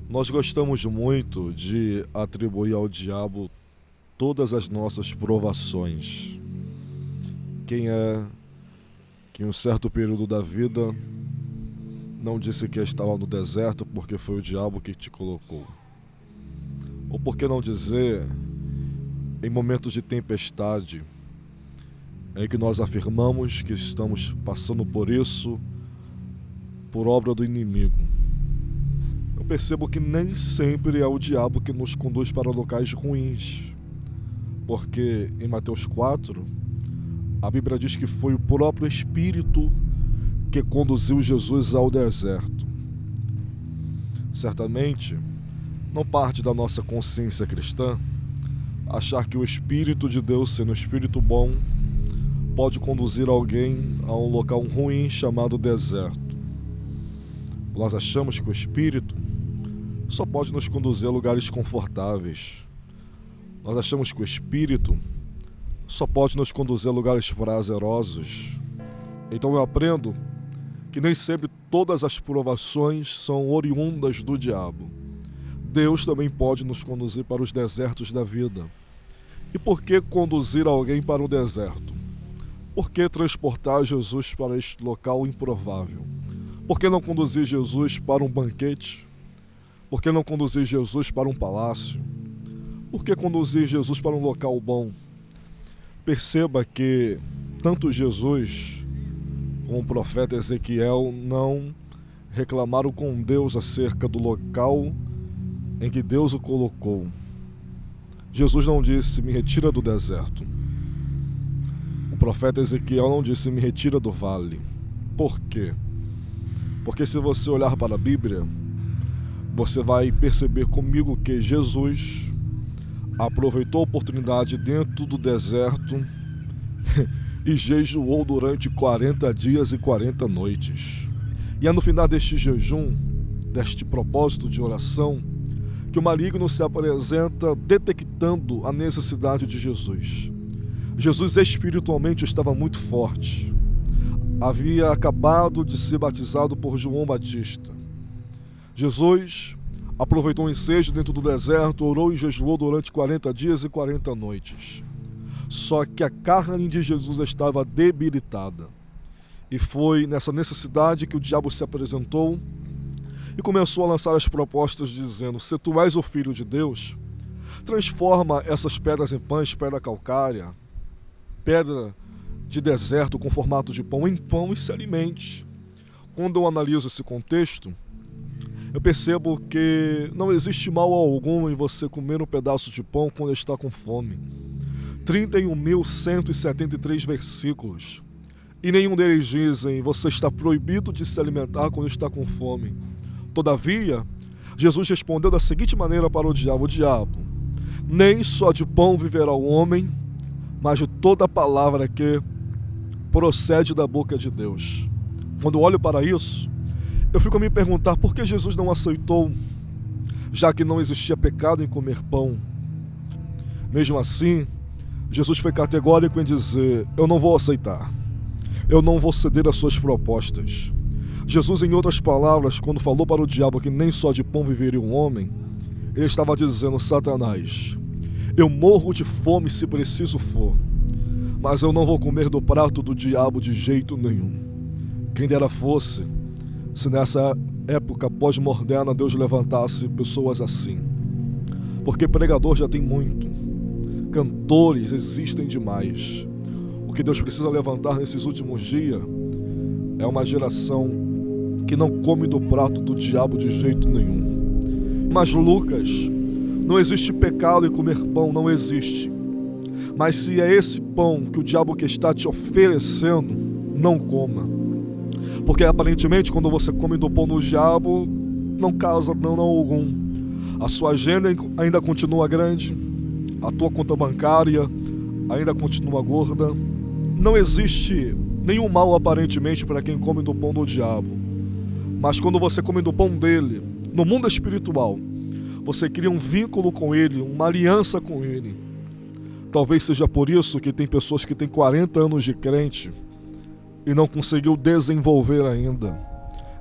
Nós gostamos muito de atribuir ao diabo todas as nossas provações. Quem é que em um certo período da vida não disse que estava no deserto porque foi o diabo que te colocou? Ou por que não dizer, em momentos de tempestade, em que nós afirmamos que estamos passando por isso por obra do inimigo? Eu percebo que nem sempre é o diabo que nos conduz para locais ruins, porque em Mateus 4, a Bíblia diz que foi o próprio Espírito que conduziu Jesus ao deserto. Certamente, não parte da nossa consciência cristã achar que o Espírito de Deus, sendo um Espírito bom, pode conduzir alguém a um local ruim chamado deserto. Nós achamos que o Espírito só pode nos conduzir a lugares confortáveis. Nós achamos que o Espírito só pode nos conduzir a lugares prazerosos. Então eu aprendo que nem sempre todas as provações são oriundas do diabo. Deus também pode nos conduzir para os desertos da vida. E por que conduzir alguém para o deserto? Por que transportar Jesus para este local improvável? Por que não conduzir Jesus para um banquete? Por que não conduzir Jesus para um palácio? Por que conduzir Jesus para um local bom? Perceba que tanto Jesus como o profeta Ezequiel não reclamaram com Deus acerca do local em que Deus o colocou. Jesus não disse, me retira do deserto. O profeta Ezequiel não disse, me retira do vale. Por quê? Porque se você olhar para a Bíblia, você vai perceber comigo que Jesus aproveitou a oportunidade dentro do deserto e jejuou durante 40 dias e 40 noites. E é no final deste jejum, deste propósito de oração, que o maligno se apresenta detectando a necessidade de Jesus. Jesus espiritualmente estava muito forte. Havia acabado de ser batizado por João Batista. Jesus aproveitou um ensejo dentro do deserto, orou e jejuou durante 40 dias e 40 noites. Só que a carne de Jesus estava debilitada. E foi nessa necessidade que o diabo se apresentou e começou a lançar as propostas dizendo, se tu és o Filho de Deus, transforma essas pedras em pães, pedra calcária, pedra de deserto com formato de pão em pão e se alimente. Quando eu analiso esse contexto, eu percebo que não existe mal algum em você comer um pedaço de pão quando está com fome. 31.173 versículos. E nenhum deles dizem, você está proibido de se alimentar quando está com fome. Todavia, Jesus respondeu da seguinte maneira para o diabo, nem só de pão viverá o homem, mas de toda palavra que procede da boca de Deus. Quando olho para isso, eu fico a me perguntar por que Jesus não aceitou, já que não existia pecado em comer pão. Mesmo assim, Jesus foi categórico em dizer, eu não vou aceitar, eu não vou ceder às suas propostas. Jesus, em outras palavras, quando falou para o diabo que nem só de pão viveria um homem, ele estava dizendo, Satanás, eu morro de fome se preciso for, mas eu não vou comer do prato do diabo de jeito nenhum. Quem dera fosse, se nessa época pós-moderna Deus levantasse pessoas assim. Porque pregador já tem muito, cantores existem demais. O que Deus precisa levantar nesses últimos dias é uma geração que não come do prato do diabo de jeito nenhum. Mas Lucas, não existe pecado em comer pão, não existe. Mas se é esse pão que o diabo que está te oferecendo, não coma. Porque aparentemente quando você come do pão do diabo, não causa dano algum. A sua agenda ainda continua grande, a tua conta bancária ainda continua gorda. Não existe nenhum mal aparentemente para quem come do pão do diabo. Mas quando você come do pão dele, no mundo espiritual, você cria um vínculo com ele, uma aliança com ele. Talvez seja por isso que tem pessoas que têm 40 anos de crente e não conseguiu desenvolver ainda.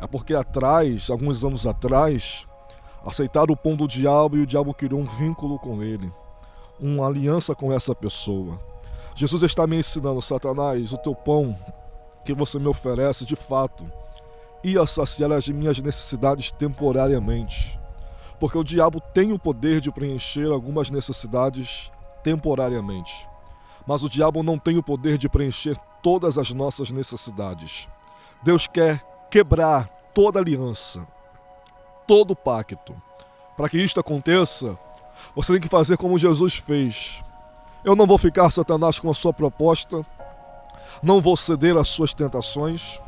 É porque alguns anos atrás, Aceitaram o pão do diabo e o diabo criou um vínculo com ele, uma aliança com essa pessoa. Jesus está me ensinando: Satanás, o teu pão que você me oferece, de fato, ia saciar as minhas necessidades temporariamente. Porque o diabo tem o poder de preencher algumas necessidades temporariamente. Mas o diabo não tem o poder de preencher todas as nossas necessidades. Deus quer quebrar toda aliança, todo pacto. Para que isto aconteça, você tem que fazer como Jesus fez. Eu não vou ficar, Satanás, com a sua proposta, não vou ceder às suas tentações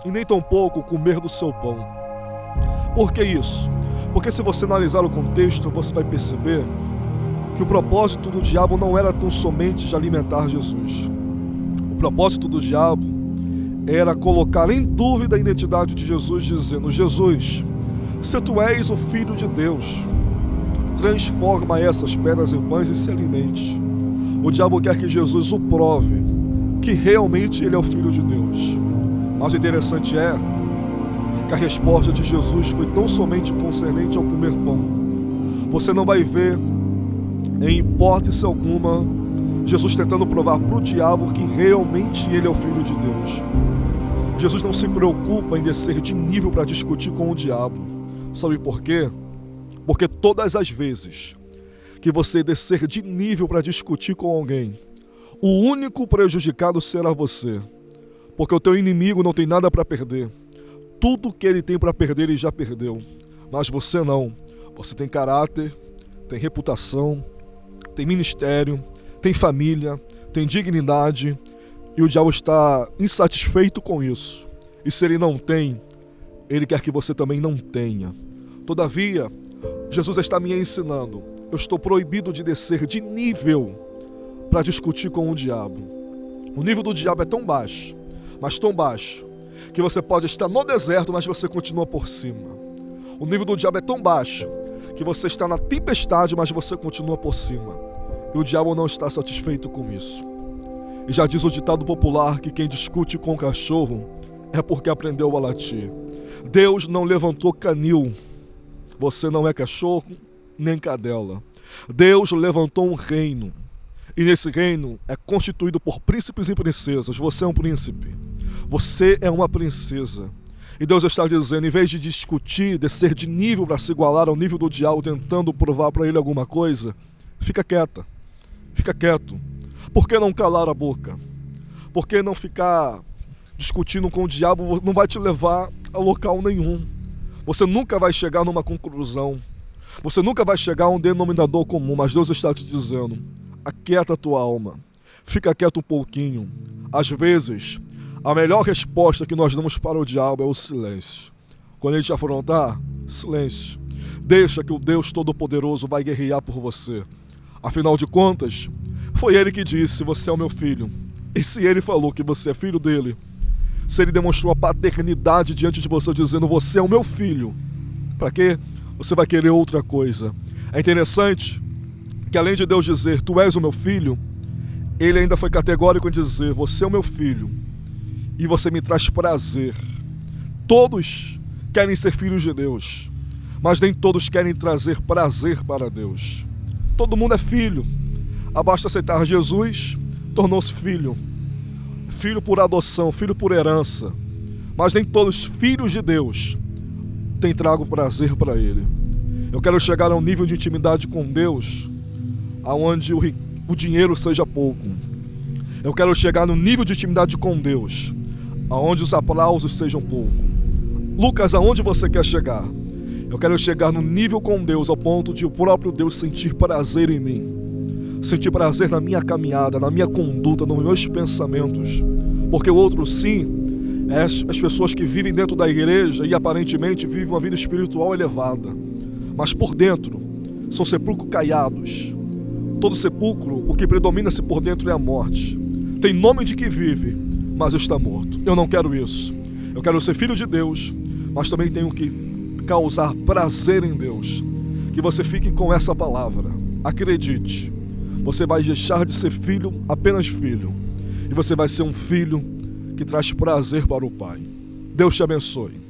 e nem tampouco comer do seu pão. Por que isso? Porque se você analisar o contexto, você vai perceber que o propósito do diabo não era tão somente de alimentar Jesus. O propósito do diabo era colocar em dúvida a identidade de Jesus, dizendo: Jesus, se tu és o Filho de Deus, transforma essas pedras em pães e se alimente. O diabo quer que Jesus o prove que realmente ele é o Filho de Deus. Mas o interessante é que a resposta de Jesus foi tão somente concernente ao comer pão. Você não vai ver, em hipótese alguma, Jesus tentando provar para o diabo que realmente ele é o Filho de Deus. Jesus não se preocupa em descer de nível para discutir com o diabo. Sabe por quê? Porque todas as vezes que você descer de nível para discutir com alguém, o único prejudicado será você. Porque o teu inimigo não tem nada para perder. Tudo que ele tem para perder, ele já perdeu. Mas você não. Você tem caráter, tem reputação, tem ministério, tem família, tem dignidade. E o diabo está insatisfeito com isso. E se ele não tem, ele quer que você também não tenha. Todavia, Jesus está me ensinando: eu estou proibido de descer de nível para discutir com o diabo. O nível do diabo é tão baixo, mas tão baixo, que você pode estar no deserto, mas você continua por cima. O nível do diabo é tão baixo, que você está na tempestade, mas você continua por cima. E o diabo não está satisfeito com isso. E já diz o ditado popular que quem discute com o cachorro é porque aprendeu a latir. Deus não levantou canil. Você não é cachorro nem cadela. Deus levantou um reino. E nesse reino é constituído por príncipes e princesas. Você é um príncipe. Você é uma princesa. E Deus está dizendo, em vez de discutir, descer de nível para se igualar ao nível do diabo, tentando provar para ele alguma coisa, fica quieta. Fica quieto. Por que não calar a boca? Por que não ficar discutindo com o diabo? Não vai te levar a local nenhum. Você nunca vai chegar numa conclusão. Você nunca vai chegar a um denominador comum. Mas Deus está te dizendo, aquieta a tua alma. Fica quieto um pouquinho. Às vezes, a melhor resposta que nós damos para o diabo é o silêncio. Quando ele te afrontar, silêncio. Deixa que o Deus Todo-Poderoso vai guerrear por você. Afinal de contas, foi ele que disse, você é o meu filho. E se ele falou que você é filho dele, se ele demonstrou a paternidade diante de você, dizendo, você é o meu filho, para quê? Você vai querer outra coisa. É interessante que além de Deus dizer, tu és o meu filho, ele ainda foi categórico em dizer, você é o meu filho e você me traz prazer. Todos querem ser filhos de Deus, mas nem todos querem trazer prazer para Deus. Todo mundo é filho. Basta aceitar Jesus, tornou-se filho. Filho por adoção, filho por herança. Mas nem todos os filhos de Deus têm trago prazer para Ele. Eu quero chegar a um nível de intimidade com Deus onde o dinheiro seja pouco. Eu quero chegar no nível de intimidade com Deus onde os aplausos sejam pouco. Lucas, aonde você quer chegar? Eu quero chegar no nível com Deus ao ponto de o próprio Deus sentir prazer em mim. Sentir prazer na minha caminhada, na minha conduta, nos meus pensamentos. Porque o outro sim é as pessoas que vivem dentro da igreja e aparentemente vivem uma vida espiritual elevada. Mas por dentro são sepulcros caiados. Todo sepulcro, o que predomina-se por dentro é a morte. Tem nome de que vive, mas está morto. Eu não quero isso. Eu quero ser filho de Deus, mas também tenho que causar prazer em Deus. Que você fique com essa palavra. Acredite. Você vai deixar de ser filho, apenas filho. E você vai ser um filho que traz prazer para o Pai. Deus te abençoe.